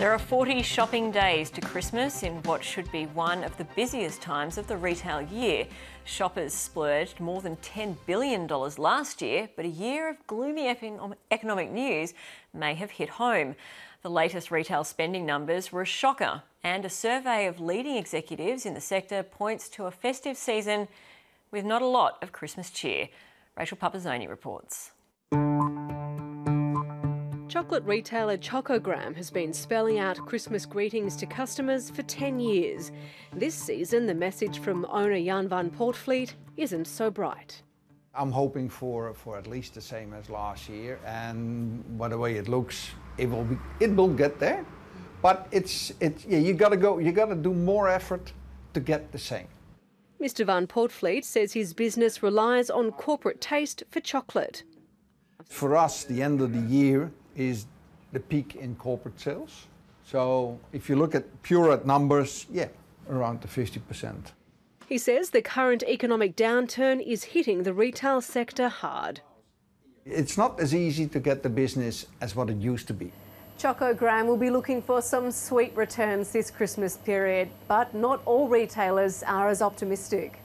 There are 40 shopping days to Christmas in what should be one of the busiest times of the retail year. Shoppers splurged more than $10 billion last year, but a year of gloomy economic news may have hit home. The latest retail spending numbers were a shocker, and a survey of leading executives in the sector points to a festive season with not a lot of Christmas cheer. Rachel Pupazzoni reports. Chocolate retailer Chocogram has been spelling out Christmas greetings to customers for 10 years. This season, the message from owner Jan van Poortvliet isn't so bright. I'm hoping for at least the same as last year, and by the way it looks, it will get there. But you got to do more effort to get the same. Mr van Poortvliet says his business relies on corporate taste for chocolate. For us, the end of the year is the peak in corporate sales. So if you look at pure numbers, around the 50%. He says the current economic downturn is hitting the retail sector hard. It's not as easy to get the business as what it used to be. Chocogram will be looking for some sweet returns this Christmas period, but not all retailers are as optimistic.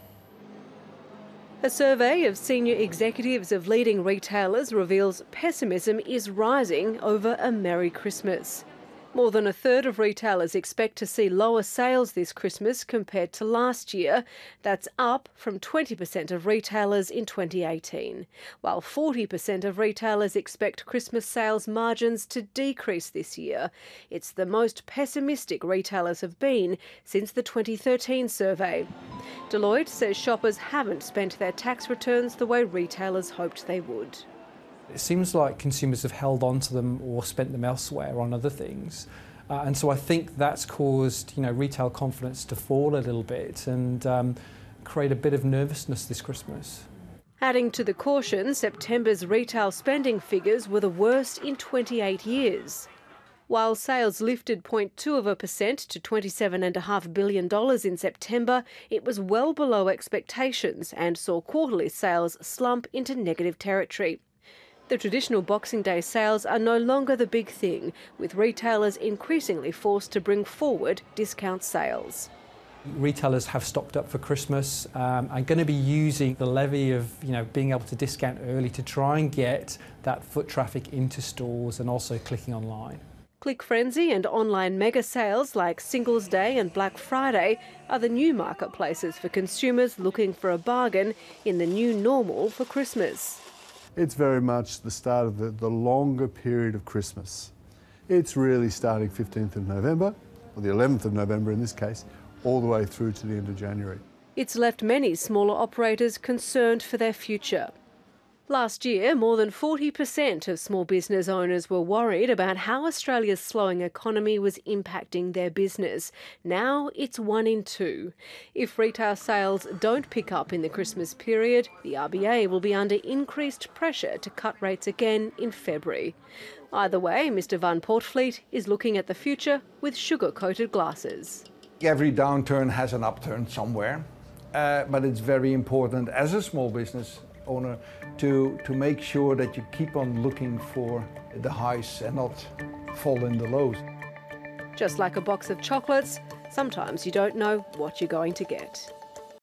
A survey of senior executives of leading retailers reveals pessimism is rising over a Merry Christmas. More than a third of retailers expect to see lower sales this Christmas compared to last year. That's up from 20% of retailers in 2018, while 40% of retailers expect Christmas sales margins to decrease this year. It's the most pessimistic retailers have been since the 2013 survey. Deloitte says shoppers haven't spent their tax returns the way retailers hoped they would. It seems like consumers have held on to them or spent them elsewhere on other things. And so I think that's caused retail confidence to fall a little bit and create a bit of nervousness this Christmas. Adding to the caution, September's retail spending figures were the worst in 28 years. While sales lifted 0.2% to $27.5 billion in September, it was well below expectations and saw quarterly sales slump into negative territory. The traditional Boxing Day sales are no longer the big thing, with retailers increasingly forced to bring forward discount sales. Retailers have stocked up for Christmas and going to be using the levy of being able to discount early to try and get that foot traffic into stores and also clicking online. Click frenzy and online mega sales like Singles Day and Black Friday are the new marketplaces for consumers looking for a bargain in the new normal for Christmas. It's very much the start of the longer period of Christmas. It's really starting 15th of November, or the 11th of November in this case, all the way through to the end of January. It's left many smaller operators concerned for their future. Last year, more than 40% of small business owners were worried about how Australia's slowing economy was impacting their business. Now it's 1 in 2. If retail sales don't pick up in the Christmas period, the RBA will be under increased pressure to cut rates again in February. Either way, Mr van Poortvliet is looking at the future with sugar-coated glasses. Every downturn has an upturn somewhere, but it's very important as a small business owner to make sure that you keep on looking for the highs and not fall in the lows. Just like a box of chocolates, sometimes you don't know what you're going to get.